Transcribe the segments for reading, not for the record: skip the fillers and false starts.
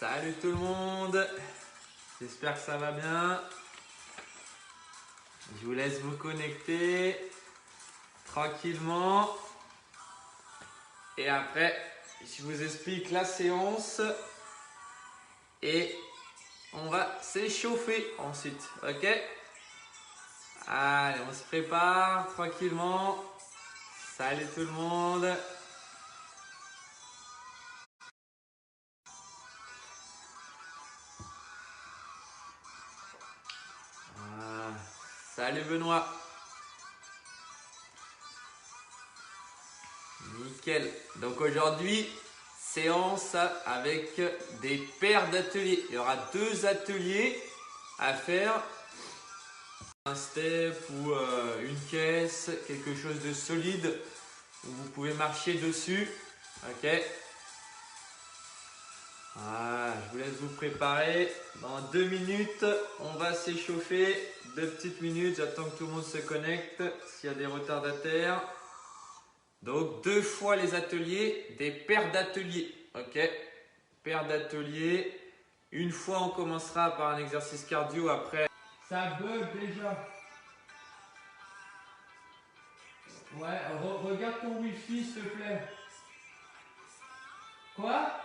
Salut tout le monde, j'espère que ça va bien. Je vous laisse vous connecter tranquillement. Et après, je vous explique la séance et on va s'échauffer ensuite, ok? Allez, on se prépare tranquillement. Salut tout le monde. Salut Benoît. Nickel. Donc aujourd'hui, séance avec des paires d'ateliers. Il y aura 2 ateliers à faire. Un step ou une caisse, quelque chose de solide où vous pouvez marcher dessus. Ok. Voilà, je vous laisse vous préparer. Dans 2 minutes, on va s'échauffer. 2 petites minutes, j'attends que tout le monde se connecte. S'il y a des retardataires. Donc 2 fois les ateliers, des paires d'ateliers. Ok. Paires d'ateliers. Une fois, on commencera par un exercice cardio. Après, ça bug déjà. Ouais, regarde ton wifi s'il te plaît. Quoi?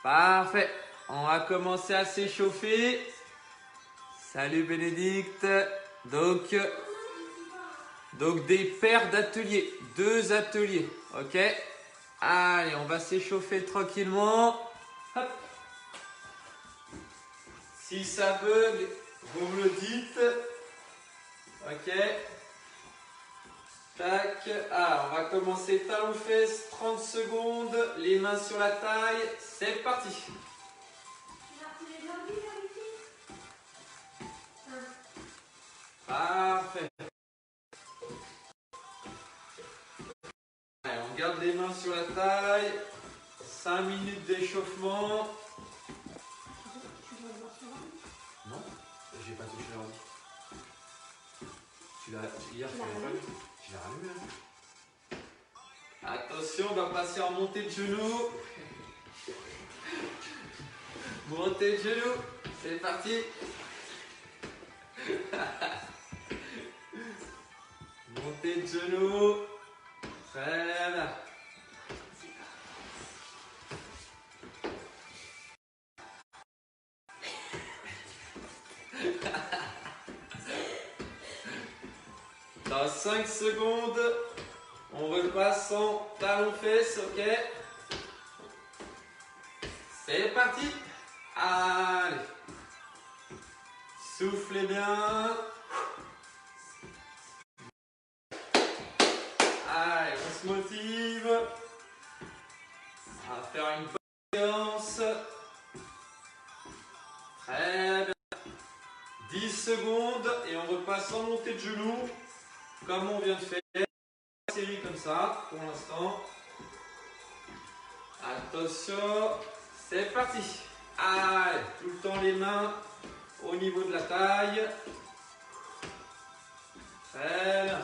Parfait. On va commencer à s'échauffer. Salut Bénédicte. Donc des paires d'ateliers. 2 ateliers. Ok. Allez, on va s'échauffer tranquillement. Hop. Si ça bug, vous me le dites. Ok. Tac. Alors, on va commencer talons-fesses, 30 secondes. Les mains sur la taille. C'est parti. Parfait. Allez, on garde les mains sur la taille. 5 minutes d'échauffement. Non, j'ai pas touché l'ordi. Hier, tu l'as rallumé. Je l'ai rallumé. Attention, on va passer en montée de genoux. Montée de genoux. C'est parti. Montée de genoux. Très bien. Dans 5 secondes, on repasse en talons-fesses, ok? C'est parti. Allez. Soufflez bien. Allez, on se motive. On va faire une bonne séance. Très bien. 10 secondes et on repasse en montée de genoux. Comme on vient de faire. Une série comme ça pour l'instant. Attention. C'est parti. Allez, tout le temps les mains au niveau de la taille. Très bien.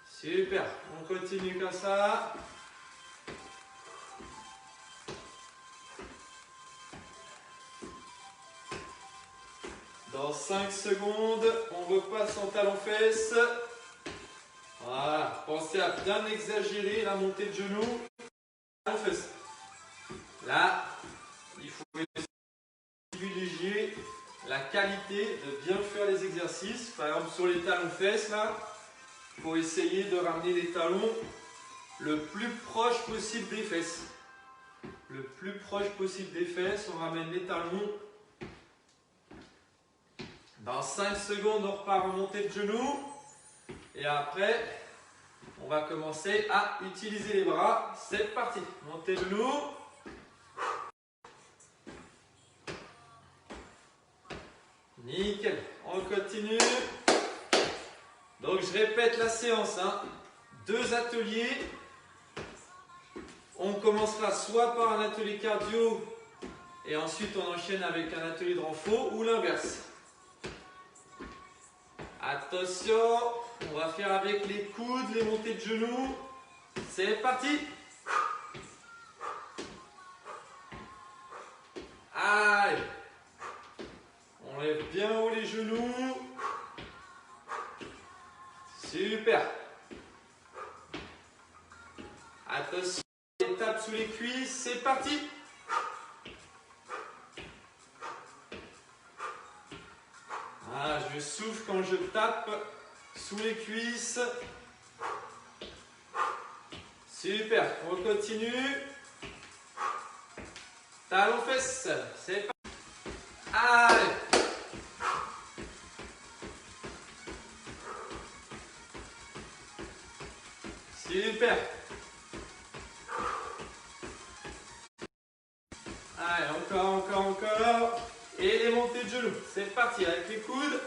Super, on continue comme ça. Dans 5 secondes, on repasse en talons-fesses. Voilà, pensez à bien exagérer la montée de genoux. Talons-fesses. Là, il faut privilégier la qualité de bien faire les exercices. Par exemple, sur les talons-fesses, là, il faut essayer de ramener les talons le plus proche possible des fesses. Le plus proche possible des fesses, on ramène les talons. Dans 5 secondes, on repart en montée de genoux. Et après, on va commencer à utiliser les bras. C'est parti. Montée de genoux. Nickel. On continue. Donc, je répète la séance. 2 ateliers. On commencera soit par un atelier cardio Et ensuite, on enchaîne avec un atelier de renfort ou l'inverse. Attention, on va faire avec les coudes, les montées de genoux. C'est parti. Allez. On lève bien haut les genoux. Super. Attention, les tapes sous les cuisses. C'est parti. Ah, je souffle quand je tape sous les cuisses. Super, on continue. Talons fesses, c'est parti. Allez. Super. Allez, encore. Et les montées de genoux. C'est parti avec les coudes.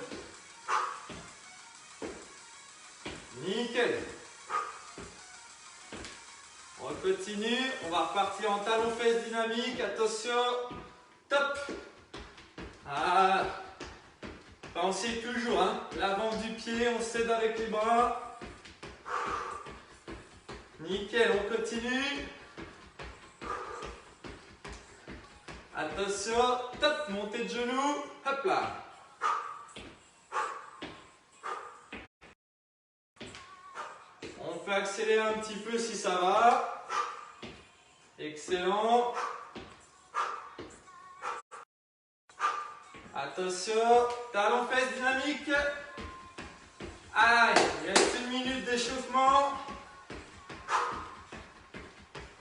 Nickel. On continue. On va repartir en talons-fesses dynamique. Attention. Top. Ah. Pensez toujours, hein. L'avant du pied, on s'aide avec les bras. Nickel, on continue. Attention, top, montée de genoux, hop là. On peut accélérer un petit peu si ça va. Excellent. Attention, talons fesses dynamique. Allez, il reste 1 minute d'échauffement.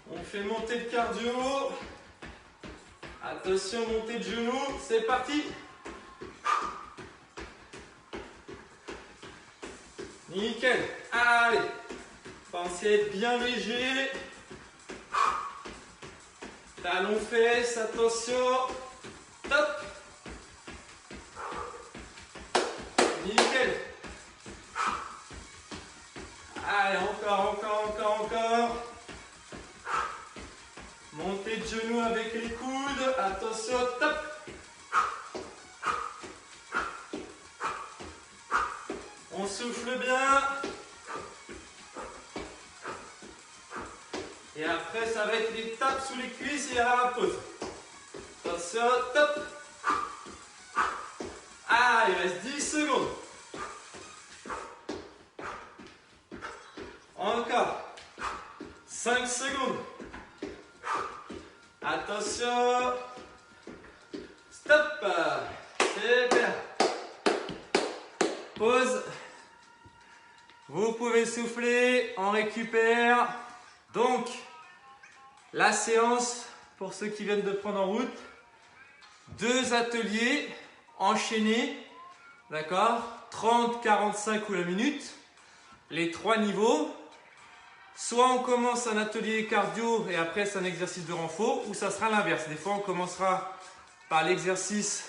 On fait monter le cardio. Attention, montée de genoux, c'est parti. Nickel. Allez, pensez à être bien léger. Talons fesses, attention. Top. Nickel. Allez, encore. Montée de genoux avec les coudes. Attention, top. On souffle bien. Et après, ça va être les tapes sous les cuisses et à la pause. Attention, top. Ah, il reste 10 secondes. Encore. 5 secondes. Attention. Stop. Super. Pause. Vous pouvez souffler, on récupère. Donc, la séance, pour ceux qui viennent de prendre en route, 2 ateliers enchaînés, d'accord, 30, 45 ou la minute, les 3 niveaux. Soit on commence un atelier cardio et après c'est un exercice de renfort, ou ça sera l'inverse. Des fois on commencera par l'exercice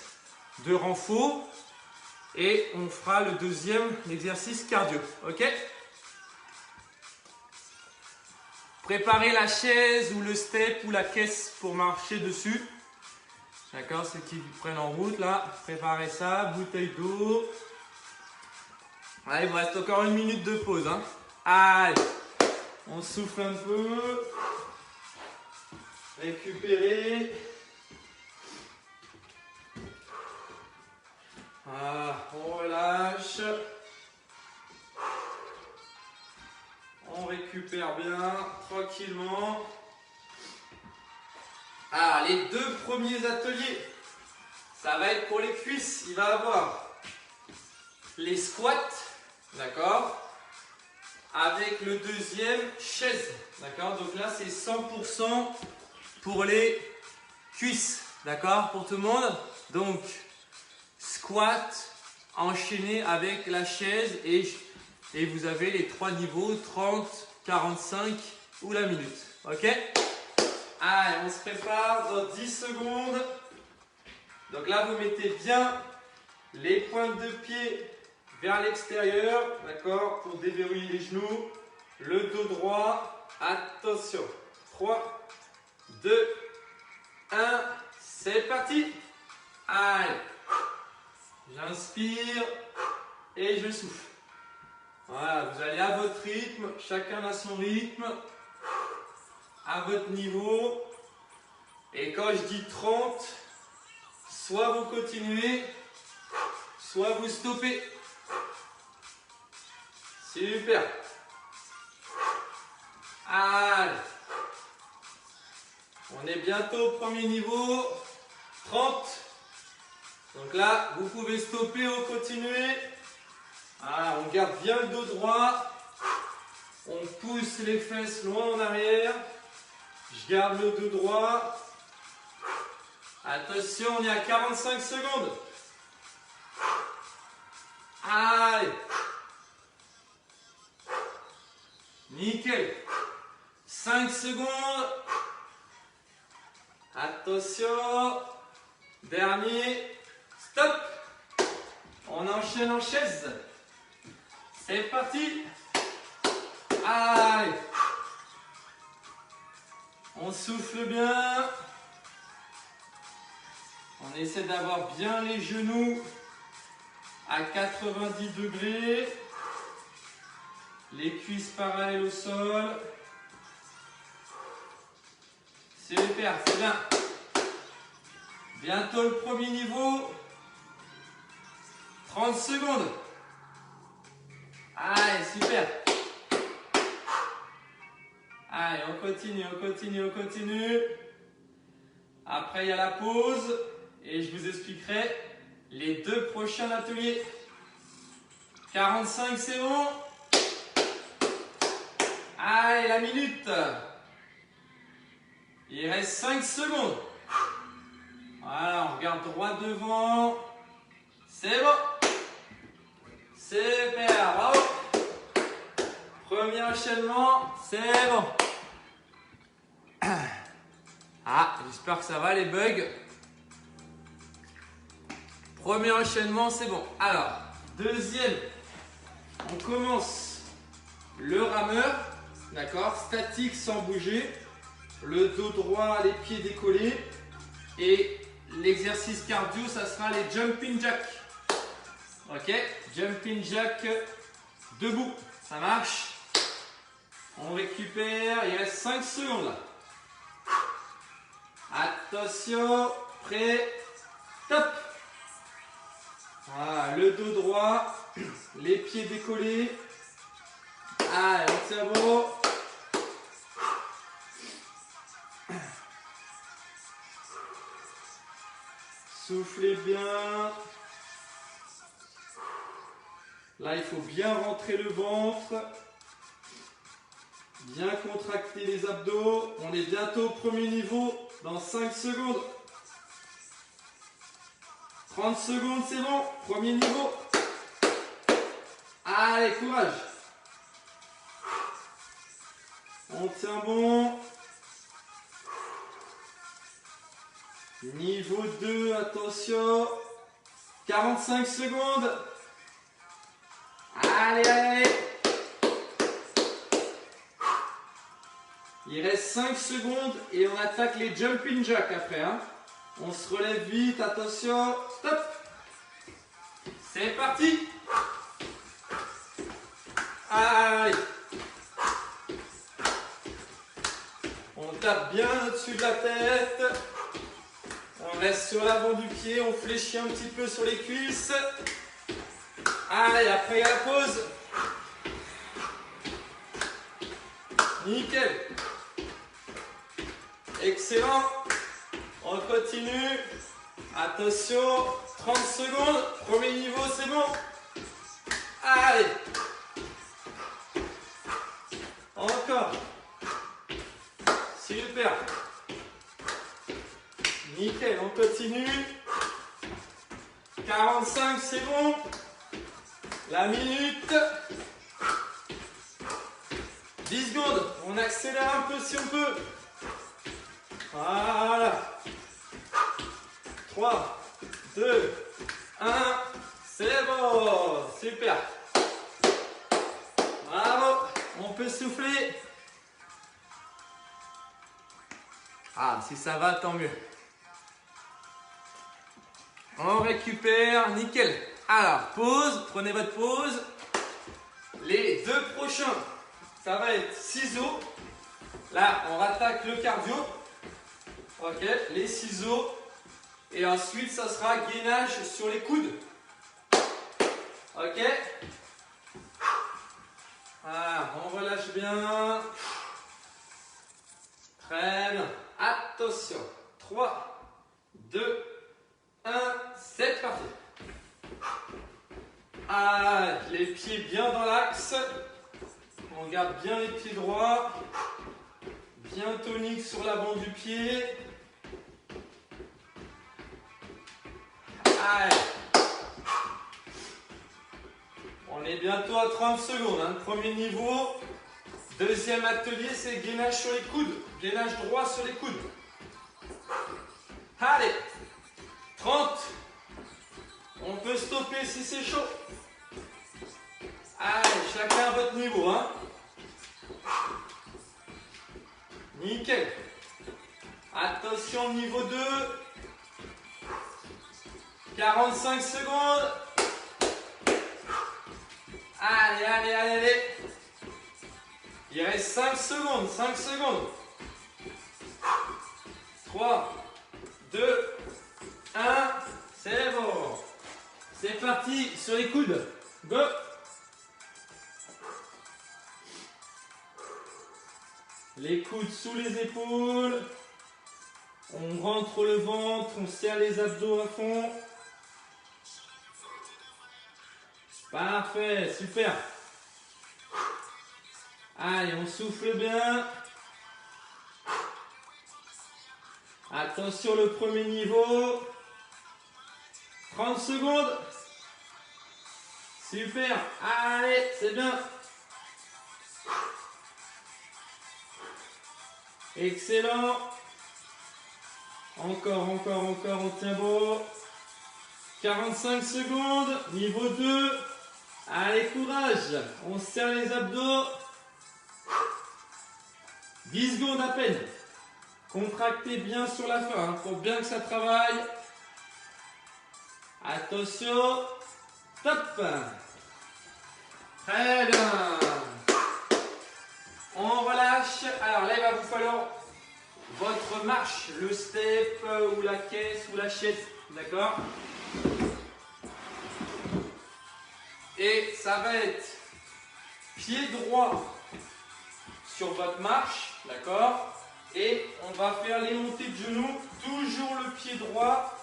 de renfort et on fera le deuxième, l'exercice cardio. Ok? Préparez la chaise ou le step ou la caisse pour marcher dessus. D'accord? Ceux qui prennent en route là, préparez ça, bouteille d'eau. Allez, il vous reste encore 1 minute de pause. Hein. Allez, on souffle un peu. Récupérez. Voilà, on relâche. On récupère bien, tranquillement. Ah, les 2 premiers ateliers, ça va être pour les cuisses. Il va y avoir les squats, d'accord, avec le deuxième chaise, d'accord. Donc là, c'est 100% pour les cuisses, d'accord, pour tout le monde. Donc, squat enchaîné avec la chaise et vous avez les 3 niveaux, 30, 45 ou la minute. Ok? Allez, on se prépare dans 10 secondes. Donc là, vous mettez bien les pointes de pied vers l'extérieur, d'accord, pour déverrouiller les genoux. Le dos droit. Attention. 3, 2, 1. C'est parti. Allez. J'inspire et je souffle. Voilà, vous allez à votre rythme, chacun a son rythme, à votre niveau. Et quand je dis 30, soit vous continuez, soit vous stoppez. Super. Allez. On est bientôt au premier niveau. 30. Donc là, vous pouvez stopper ou continuer. Voilà, on garde bien le dos droit. On pousse les fesses loin en arrière. Je garde le dos droit. Attention, on est à 45 secondes. Allez. Nickel. 5 secondes. Attention. Dernier. Stop. On enchaîne en chaise. C'est parti. Allez. On souffle bien. On essaie d'avoir bien les genoux à 90 degrés. Les cuisses parallèles au sol. Super, c'est bien. Bientôt le premier niveau. 30 secondes. Allez, super. Allez, on continue, on continue, on continue. Après, il y a la pause et je vous expliquerai les 2 prochains ateliers. 45, c'est bon. Allez, la minute. Il reste 5 secondes. Voilà, on regarde droit devant. C'est bon. Super, bravo. Premier enchaînement, c'est bon. Ah, j'espère que ça va les bugs. Premier enchaînement, c'est bon. Alors, deuxième, on commence le rameur, d'accord, statique sans bouger, le dos droit, les pieds décollés. Et l'exercice cardio, ça sera les jumping jacks. Ok, jumping jack debout, ça marche. On récupère, il reste 5 secondes là. Attention, prêt, top. Voilà, le dos droit, les pieds décollés. Allez, on tient bon. Soufflez bien. Là, il faut bien rentrer le ventre. Bien contracter les abdos. On est bientôt au premier niveau dans 5 secondes. 30 secondes, c'est bon. Premier niveau. Allez, courage. On tient bon. Niveau 2, attention. 45 secondes. Allez, allez. Il reste 5 secondes et on attaque les jumping jacks après. Hein. On se relève vite, attention. Stop. C'est parti. Allez. On tape bien au-dessus de la tête. On reste sur l'avant du pied, on fléchit un petit peu sur les cuisses. Allez, après il y a la pause. Nickel. Excellent. On continue. Attention, 30 secondes. Premier niveau, c'est bon. Allez. Encore. Super. Nickel, on continue. 45, c'est bon. La minute. 10 secondes. On accélère un peu si on peut. Voilà. 3, 2, 1. C'est bon. Super. Bravo. On peut souffler. Ah, si ça va, tant mieux. On récupère, nickel. Alors, pause, prenez votre pause. Les deux prochains, ça va être ciseaux. Là, on rattaque le cardio. Ok, les ciseaux. Et ensuite, ça sera gainage sur les coudes. Ok. Voilà, on relâche bien. Très bien. Attention. 3, 2, 1, c'est parti. Ah, les pieds bien dans l'axe. On garde bien les pieds droits. Bien tonique sur l'avant du pied. Allez. On est bientôt à 30 secondes. Hein. Premier niveau. Deuxième atelier, c'est gainage sur les coudes. Gainage droit sur les coudes. Allez. 30. On peut stopper si c'est chaud. Allez, chacun à votre niveau. Hein. Nickel. Attention, niveau 2. 45 secondes. Allez, allez, allez, allez. Il reste 5 secondes, 5 secondes. 3, 2, 1. C'est bon. C'est parti sur les coudes. Go. Les coudes sous les épaules. On rentre le ventre, on serre les abdos à fond. Parfait, super. Allez, on souffle bien. Attention, le premier niveau. 30 secondes. Super. Allez, c'est bien. Excellent. Encore, encore, encore, on tient beau. 45 secondes. Niveau 2. Allez, courage. On serre les abdos. 10 secondes à peine. Contractez bien sur la fin, hein, pour bien que ça travaille. Attention. Top. Très bien. On relâche. Alors là, il va vous falloir votre marche, le step ou la caisse ou la chaise. D'accord? Et ça va être pied droit sur votre marche, d'accord? Et on va faire les montées de genoux, toujours le pied droit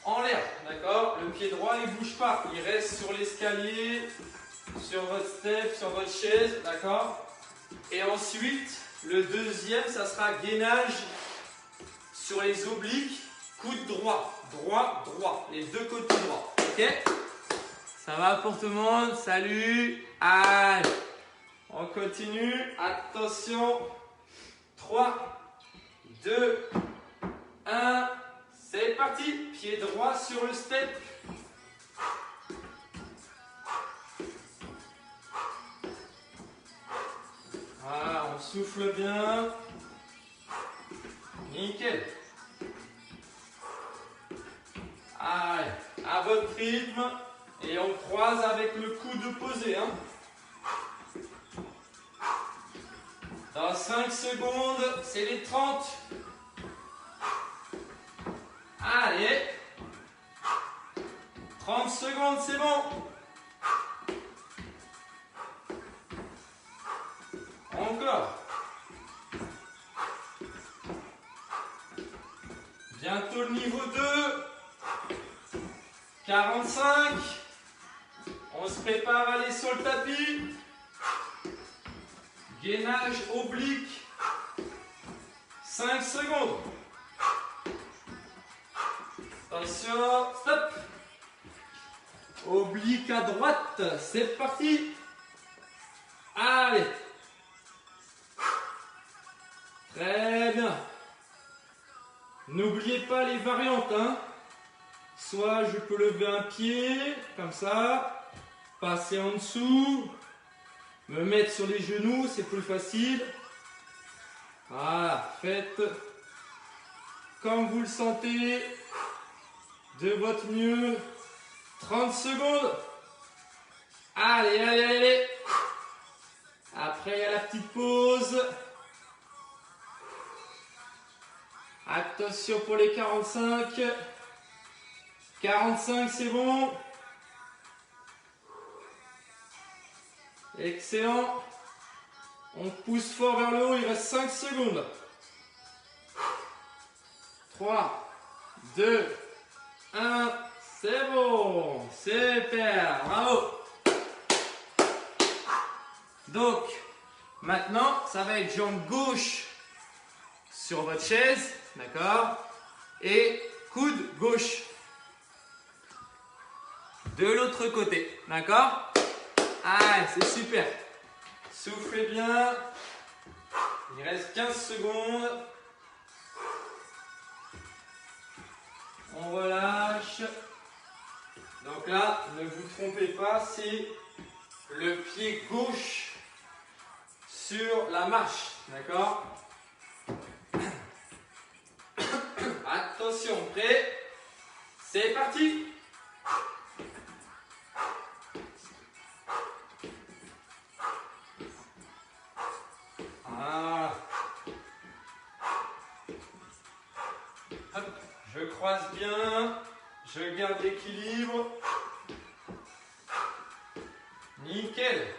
en l'air, d'accord? Le pied droit, il ne bouge pas, il reste sur l'escalier, sur votre step, sur votre chaise, d'accord? Et ensuite, le deuxième, ça sera gainage sur les obliques, coude droit, droit, droit, les deux côtés droits, ok? Ça va pour tout le monde? Salut! Allez! On continue. Attention. 3, 2, 1. C'est parti. Pied droit sur le step. Voilà, on souffle bien. Nickel. Allez, à votre rythme. Et on croise avec le coude posé. Hein. Dans 5 secondes, c'est les 30. Allez. 30 secondes, c'est bon. Encore. Bientôt le niveau 2. 45. On se prépare à aller sur le tapis. Gainage oblique. 5 secondes. Attention, stop. Oblique à droite, c'est parti. Allez. Très bien. N'oubliez pas les variantes. Hein. Soit je peux lever un pied, comme ça, passer en dessous, me mettre sur les genoux, c'est plus facile. Voilà, faites comme vous le sentez. de votre mieux. 30 secondes. Allez, allez, allez. Après, il y a la petite pause. Attention pour les 45. 45, c'est bon. Excellent. On pousse fort vers le haut, il reste 5 secondes. 3, 2, 1, c'est bon. Super, bravo. Donc, maintenant, ça va être jambe gauche sur votre chaise, d'accord? Et coude gauche de l'autre côté, d'accord? Ah, c'est super. Soufflez bien. Il reste 15 secondes. On relâche. Donc là, ne vous trompez pas, c'est le pied gauche sur la marche, d'accord? Attention, prêt? C'est parti! Voilà. Hop, je croise bien, je garde l'équilibre. Nickel.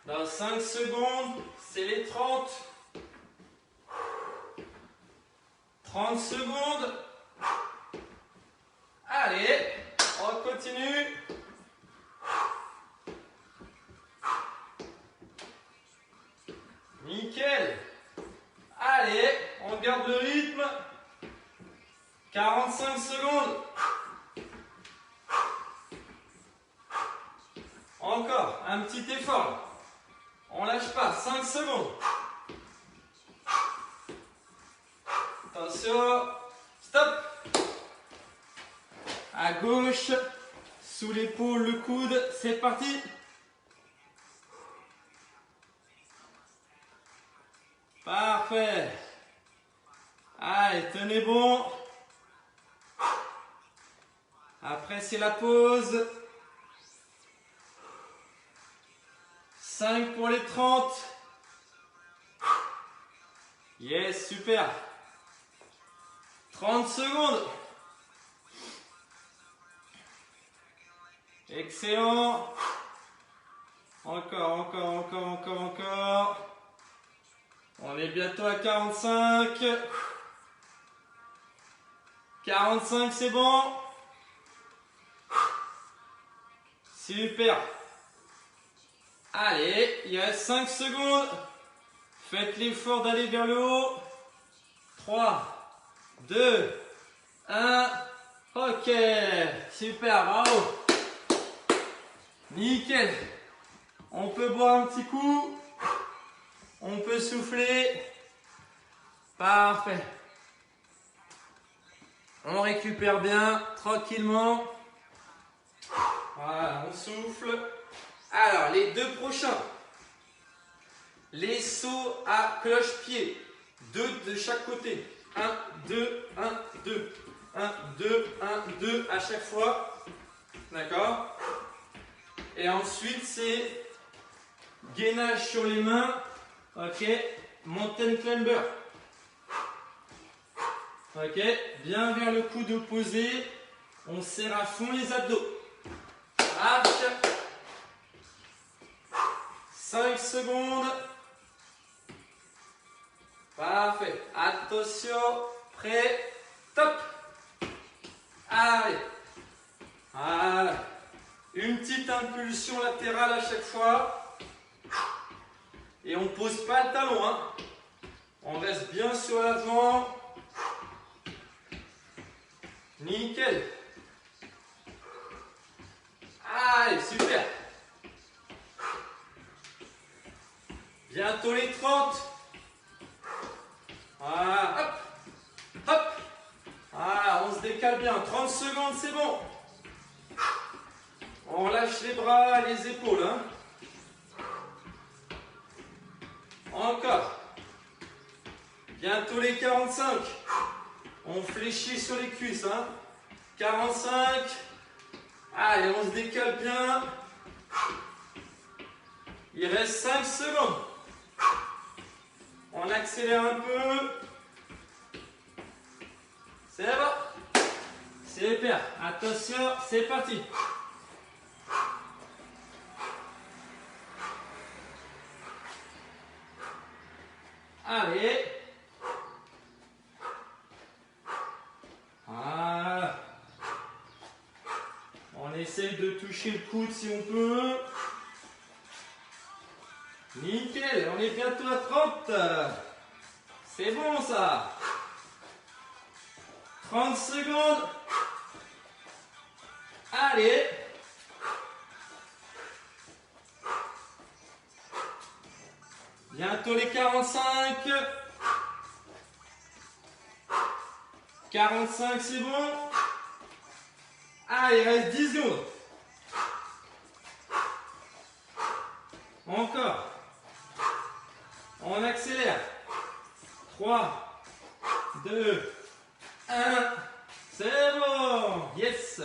Dans 5 secondes, c'est les 30. 30 secondes. Allez, on continue. Nickel. Allez, on garde le rythme. 45 secondes. Encore, un petit effort. On lâche pas, 5 secondes. Attention, stop. À gauche, sous l'épaule, le coude, c'est parti. Parfait. Allez, tenez bon. Après, c'est la pause. 5 pour les 30. Yes, super. 30 secondes. Excellent. Encore. On est bientôt à 45. 45, c'est bon. Super. Allez, il reste 5 secondes. Faites l'effort d'aller vers le haut. 3, 2, 1. Ok, super, bravo. Nickel. On peut boire un petit coup. On peut souffler. Parfait. On récupère bien, tranquillement. Voilà, on souffle. Alors, les deux prochains. Les sauts à cloche-pied. 2 de chaque côté. 1, 2, 1, 2. 1, 2, 1, 2 à chaque fois. D'accord? Et ensuite, c'est gainage sur les mains. Ok? Mountain climber. Ok? Bien vers le coude opposé. On serre à fond les abdos. Marche. 5 secondes. Parfait. Attention. Prêt. Top. Allez. Voilà. Une petite impulsion latérale à chaque fois. Et on ne pose pas le talon. Hein. On reste bien sur l'avant. Nickel. Allez, super. Bientôt les 30. Voilà, hop, hop. Voilà, on se décale bien. 30 secondes, c'est bon. On relâche les bras, les épaules. Hein. Encore. Bientôt les 45. On fléchit sur les cuisses. Hein. 45. Allez, on se décale bien. Il reste 5 secondes. On accélère un peu. C'est bon. Super. Attention, c'est parti. Allez. Voilà. On essaye de toucher le coude si on peut. Nickel, on est bientôt à 30. C'est bon ça. 30 secondes. Allez. Bientôt les 45. 45, c'est bon. Allez, il reste 10 secondes. Encore. On accélère. 3, 2, 1. C'est bon. Yes.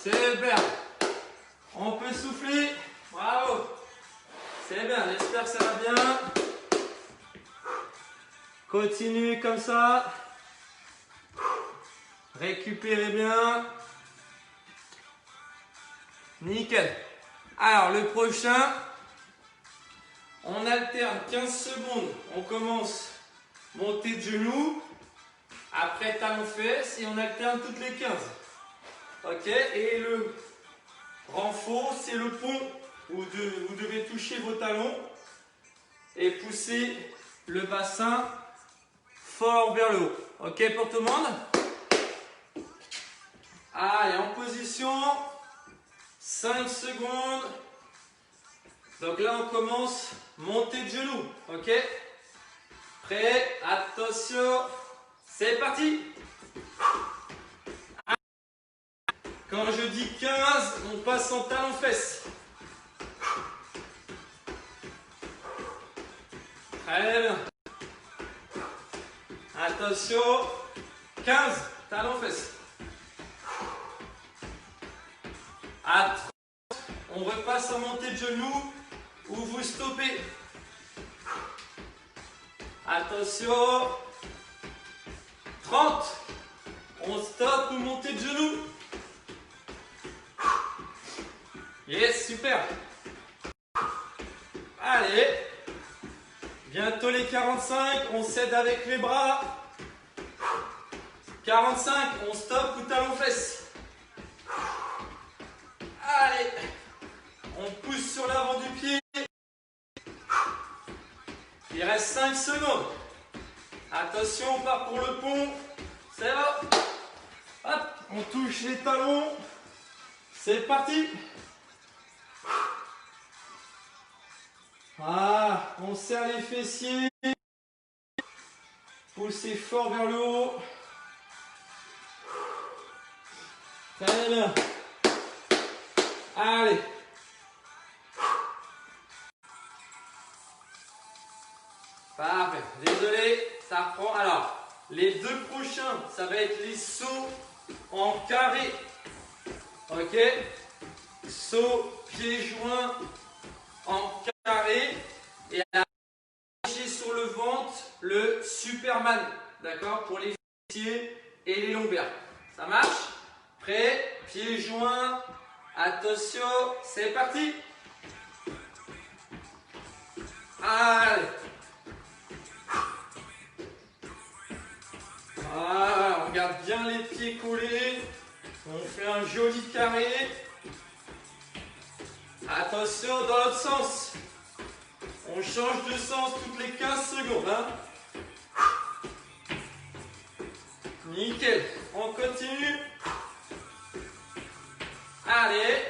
Super. On peut souffler. Bravo. C'est bien. J'espère que ça va bien. Continuez comme ça. Récupérez bien. Nickel. Alors, le prochain, on alterne 15 secondes. On commence montée de genoux. Après, talon-fesse. Et on alterne toutes les 15. Ok. Et le renfort, c'est le pont où vous devez toucher vos talons et pousser le bassin fort vers le haut. Ok pour tout le monde? Allez, en position. 5 secondes. Donc là, on commence montée de genoux. Ok? Prêt? Attention. C'est parti. Quand je dis 15, on passe en talon-fesse. Très bien. Attention. 15, talon-fesse. À 30, on repasse en montée de genoux ou vous stoppez. Attention. 30, on stoppe ou montée de genoux. Yes, super. Allez. Bientôt les 45, on cède avec les bras. 45, on stoppe ou talon-fesse. Allez. On pousse sur l'avant du pied. Il reste 5 secondes. Attention, on part pour le pont. C'est bon. Hop, on touche les talons. C'est parti. Ah, on serre les fessiers. Poussez fort vers le haut. Très bien. Allez. Parfait. Désolé, ça reprend. Alors, les deux prochains, ça va être les sauts en carré. Ok? Saut, pieds joints en carré. Et à sur le ventre, le Superman. D'accord? Pour les fessiers et les lombaires. Ça marche? Prêt? Pieds joints. Attention, c'est parti. Allez. Voilà, on garde bien les pieds collés. On fait un joli carré. Attention, dans l'autre sens. On change de sens toutes les 15 secondes. Hein. Nickel. On continue. Allez.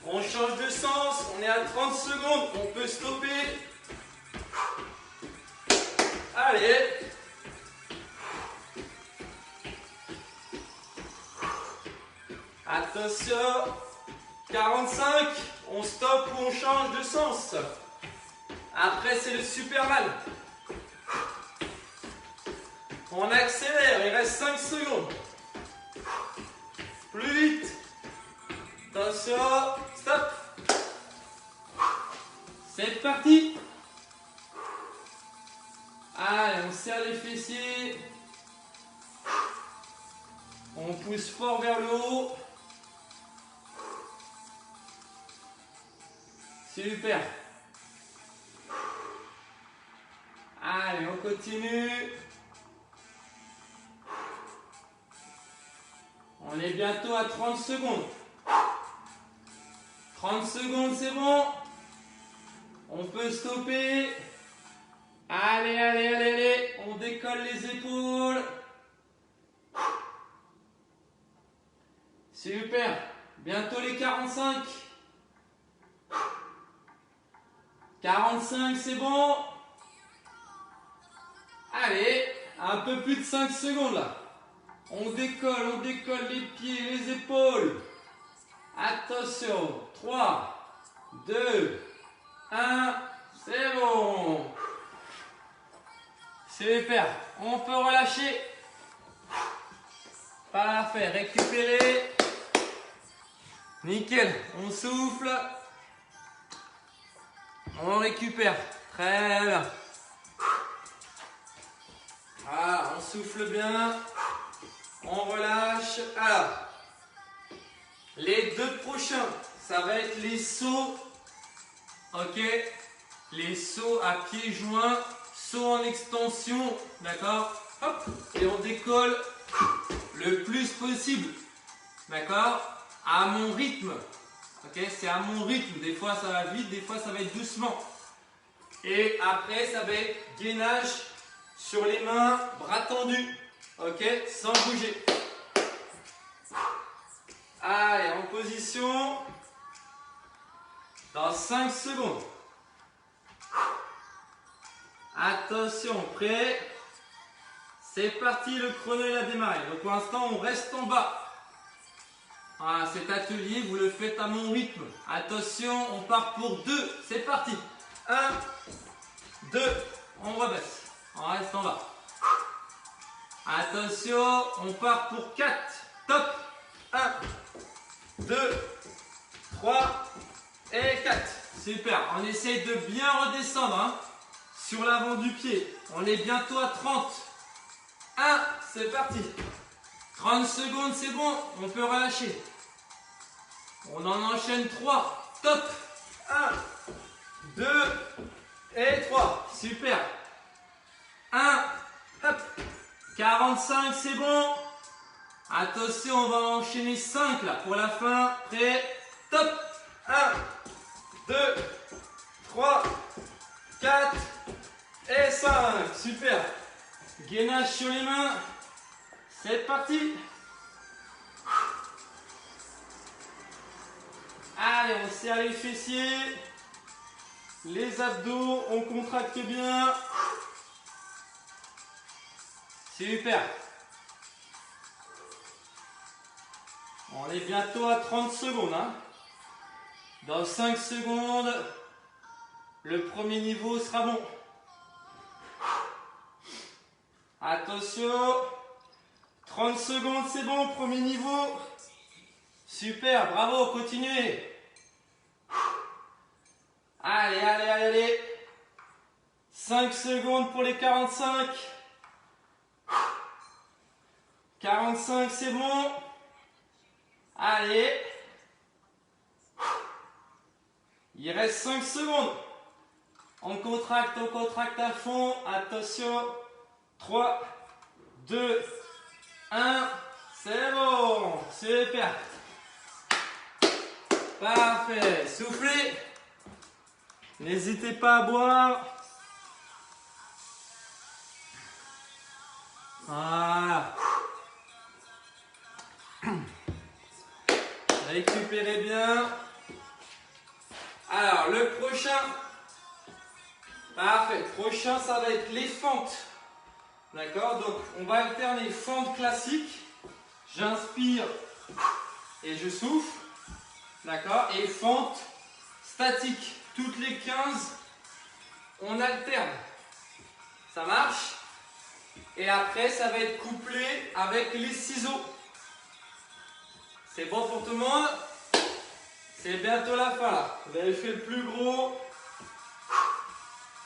On change de sens. On est à 30 secondes. On peut stopper. Allez. Attention. 45. On stoppe ou on change de sens. Après, c'est le Superman. On accélère, il reste 5 secondes. Plus vite. Attention, stop. C'est parti. Allez, on serre les fessiers. On pousse fort vers le haut. Super. Allez, on continue. On est bientôt à 30 secondes. 30 secondes, c'est bon. On peut stopper. Allez, allez, allez, allez. On décolle les épaules. Super. Bientôt les 45. 45, c'est bon. Allez, un peu plus de 5 secondes là. On décolle les pieds, les épaules. Attention. 3, 2, 1. C'est bon. Super. On peut relâcher. Parfait. Récupérer. Nickel. On souffle. On récupère. Très bien. Voilà, on souffle bien. On relâche. Alors, les deux prochains, ça va être les sauts. Ok? Les sauts à pieds joints, sauts en extension. D'accord? Hop. Et on décolle le plus possible. D'accord? À mon rythme. Ok? C'est à mon rythme. Des fois ça va vite, des fois ça va être doucement. Et après, ça va être gainage sur les mains, bras tendus. Ok? Sans bouger. Allez, en position. Dans 5 secondes. Attention, prêt? C'est parti, le chrono il a démarré. Donc pour l'instant, on reste en bas. Voilà, cet atelier, vous le faites à mon rythme. Attention, on part pour 2. C'est parti. 1, 2, on rebaisse. On reste en bas. Attention, on part pour 4. Top. 1, 2, 3 et 4. Super. On essaye de bien redescendre hein, sur l'avant du pied. On est bientôt à 30. 1, c'est parti. 30 secondes, c'est bon. On peut relâcher. On en enchaîne 3. Top. 1, 2 et 3. Super. 1, hop. 45, c'est bon. Attention, on va enchaîner 5 là pour la fin. Prêt. Top. 1, 2, 3, 4 et 5. Super. Gainage sur les mains. C'est parti. Allez, on serre les fessiers. Les abdos, on contracte bien. Super. On est bientôt à 30 secondes. Hein. Dans 5 secondes, le premier niveau sera bon. Attention. 30 secondes, c'est bon, premier niveau. Super, bravo, continuez. Allez, allez, allez, allez. 5 secondes pour les 45. 45, c'est bon. Allez. Il reste 5 secondes. On contracte à fond. Attention. 3, 2, 1. C'est bon. Super. Parfait. Soufflez. N'hésitez pas à boire. Voilà. Récupérez bien. Alors, le prochain. Parfait. Prochain, ça va être les fentes. D'accord? Donc, on va alterner fente classique. J'inspire et je souffle. D'accord? Et fente statique. Toutes les 15, on alterne. Ça marche? Et après, ça va être couplé avec les ciseaux. C'est bon pour tout le monde? C'est bientôt la fin là. Vous avez fait le plus gros.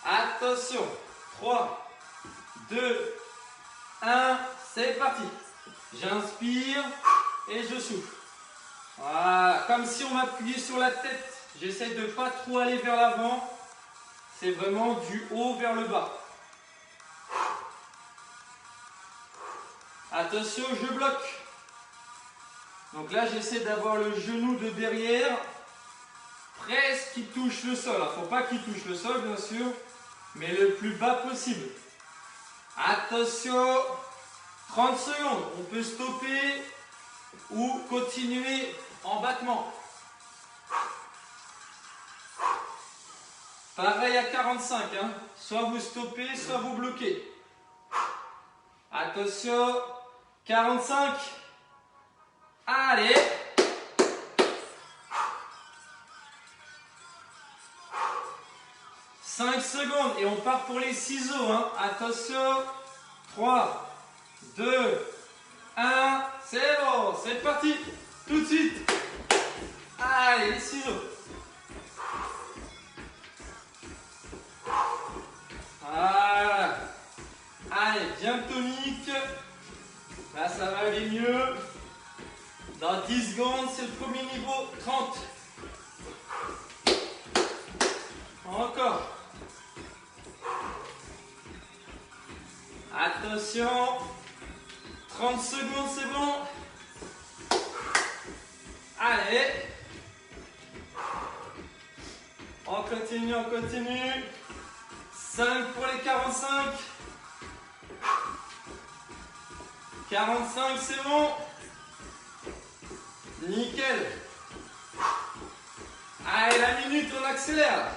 Attention. 3, 2, 1. C'est parti. J'inspire et je souffle. Voilà. Comme si on m'appuyait sur la tête. J'essaie de ne pas trop aller vers l'avant. C'est vraiment du haut vers le bas. Attention, je bloque. Donc là, j'essaie d'avoir le genou de derrière presque qui touche le sol. Il ne faut pas qu'il touche le sol, bien sûr, mais le plus bas possible. Attention, 30 secondes. On peut stopper ou continuer en battement. Pareil à 45. Hein. Soit vous stoppez, soit vous bloquez. Attention, 45. Allez. « 5 secondes et on part pour les ciseaux. Hein. Attention. 3, 2, 1. C'est bon, c'est parti. Tout de suite. Allez, les ciseaux. Voilà. Allez, bien tonique. Là, ça va aller mieux. Dans 10 secondes, c'est le premier niveau. 30. Encore. Attention. 30 secondes, c'est bon. Allez. On continue, on continue. 5 pour les 45. 45, c'est bon. Nickel. Allez, la minute, on accélère.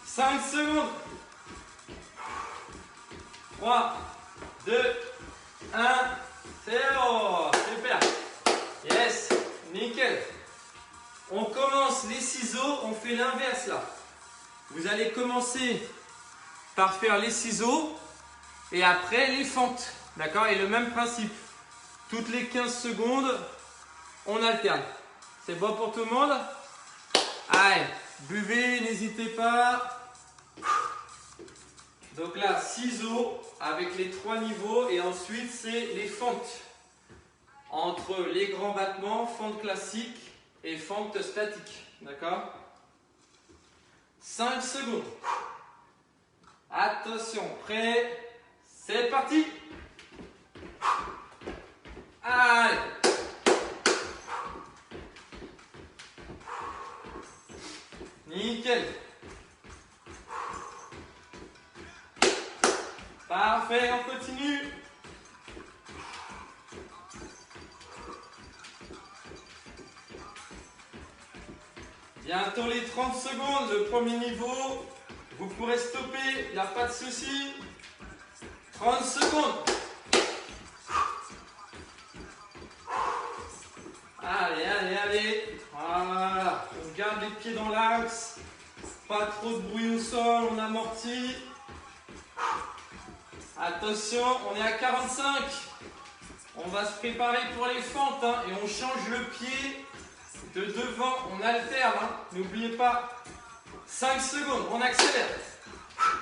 5 secondes. 3, 2, 1. C'est bon. Super. Yes. Nickel. On commence les ciseaux. On fait l'inverse là. Vous allez commencer par faire les ciseaux et après les fentes. D'accord? Et le même principe. Toutes les 15 secondes, on alterne. C'est bon pour tout le monde? Allez, buvez, n'hésitez pas. Donc là, ciseaux avec les 3 niveaux et ensuite c'est les fentes. Entre les grands battements, fente classique et fente statique. D'accord? 5 secondes. Attention, prêt? C'est parti! Allez! Nickel! Parfait, on continue! Bientôt les 30 secondes, le premier niveau. Vous pourrez stopper, il n'y a pas de souci. 30 secondes. Allez, allez, allez. Voilà. On garde les pieds dans l'axe. Pas trop de bruit au sol, on amortit. Attention, on est à 45. On va se préparer pour les fentes hein, et on change le pied de devant. On alterne. Hein. N'oubliez pas. 5 secondes, on accélère.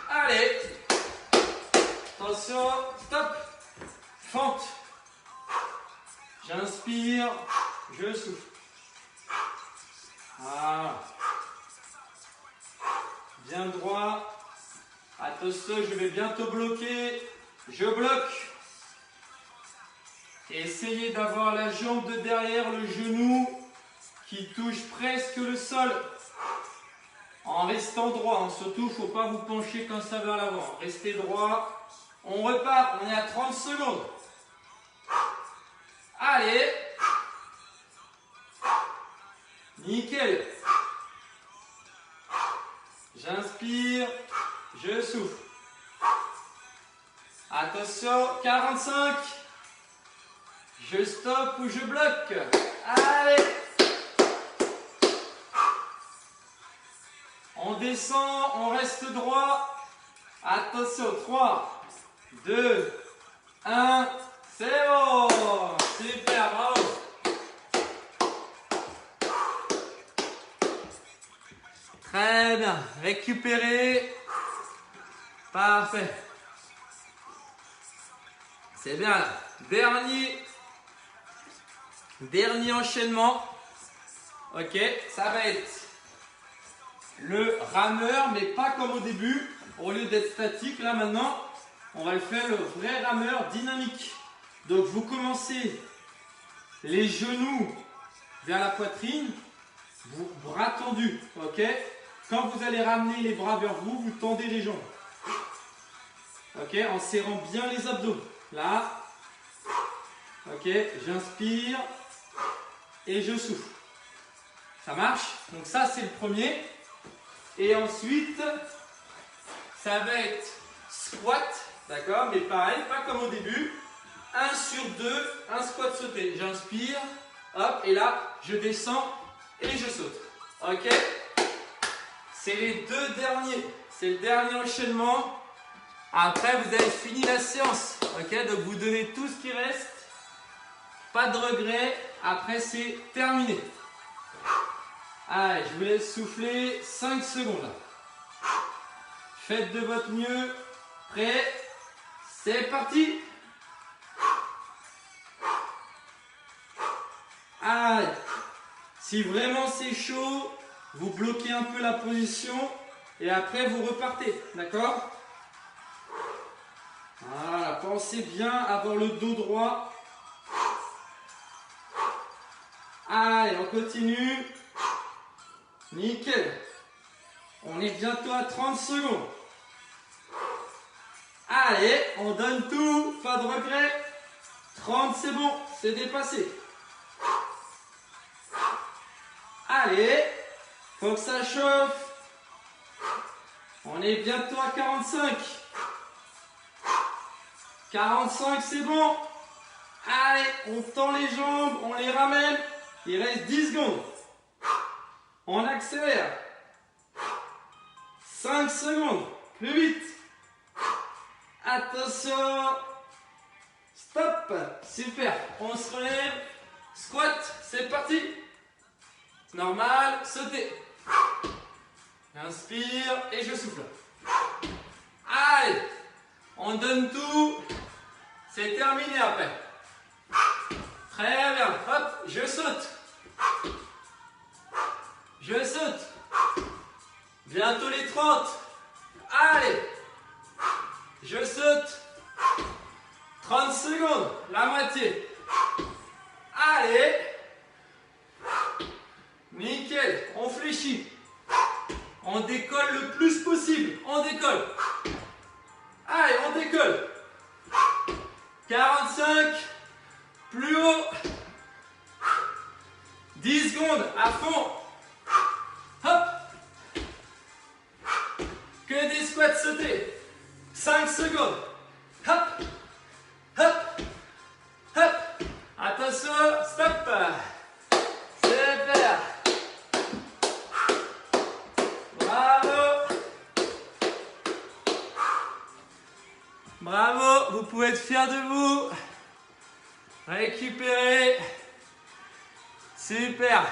Allez. Attention, stop. Fente. J'inspire, je souffle. Voilà. Bien droit. Attention, je vais bientôt bloquer. Je bloque. Essayez d'avoir la jambe de derrière, le genou qui touche presque le sol. En restant droit, hein. Surtout, il ne faut pas vous pencher comme ça vers l'avant. Restez droit. On repart, on est à 30 secondes. Allez. Nickel. J'inspire, je souffle. Attention, 45. Je stoppe ou je bloque. Allez. On descend, on reste droit. Attention, 3, 2, 1, c'est bon. Super, bravo. Très bien, récupérez. Parfait. C'est bien là. Dernier enchaînement. Ok, ça va être le rameur, mais pas comme au début. Au lieu d'être statique, là maintenant, on va le faire le vrai rameur dynamique. Donc vous commencez les genoux vers la poitrine, bras tendus. Ok. Quand vous allez ramener les bras vers vous, vous tendez les jambes. Ok, en serrant bien les abdos. Là. Ok, j'inspire et je souffle. Ça marche? Donc ça, c'est le premier. Et ensuite, ça va être squat. D'accord? Mais pareil, pas comme au début. 1 sur 2, un squat sauté. J'inspire, hop, et là, je descends et je saute. Ok? C'est les deux derniers. C'est le dernier enchaînement. Après, vous avez fini la séance. Ok? Donc, vous donnez tout ce qui reste. Pas de regret. Après, c'est terminé. Allez, je vous laisse souffler 5 secondes. Faites de votre mieux. Prêt? C'est parti. Allez. Si vraiment c'est chaud, vous bloquez un peu la position et après vous repartez. D'accord? Voilà, pensez bien à avoir le dos droit. Allez, on continue. Nickel. On est bientôt à 30 secondes. Allez, on donne tout, pas de regret. 30, c'est bon, c'est dépassé. Allez, faut que ça chauffe. On est bientôt à 45. 45, c'est bon. Allez, on tend les jambes, on les ramène. Il reste 10 secondes. On accélère. 5 secondes. Plus vite. Attention. Stop. Super. On se relève. Squat. C'est parti. Normal. Sauter. Inspire et je souffle. Allez. On donne tout. C'est terminé après. Très bien. Hop. Je saute. Je saute. Bientôt les 30. Allez. Je saute. 30 secondes. La moitié. Allez. Nickel. On fléchit. On décolle le plus possible. On décolle. Allez, on décolle. 45. Plus haut. 10 secondes à fond. Hop. Que des squats sautés. 5 secondes. Hop. Hop. Hop. Attention. Stop. Super. Bravo. Bravo. Vous pouvez être fiers de vous. Récupérez. Super.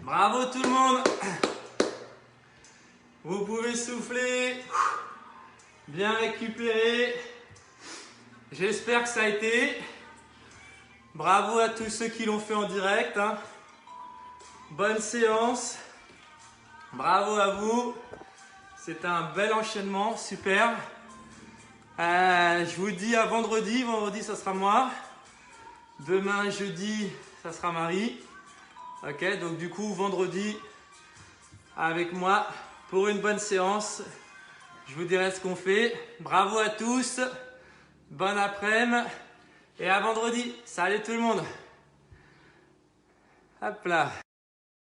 Bravo tout le monde. Vous pouvez souffler. Bien récupérer. J'espère que ça a été. Bravo à tous ceux qui l'ont fait en direct. Bonne séance. Bravo à vous. C'était un bel enchaînement. Super. Je vous dis à vendredi. Vendredi, ça sera moi. Demain, jeudi, ça sera Marie. Ok, donc du coup, vendredi, avec moi, pour une bonne séance. Je vous dirai ce qu'on fait. Bravo à tous. Bon après-midi. Et à vendredi. Salut tout le monde. Hop là.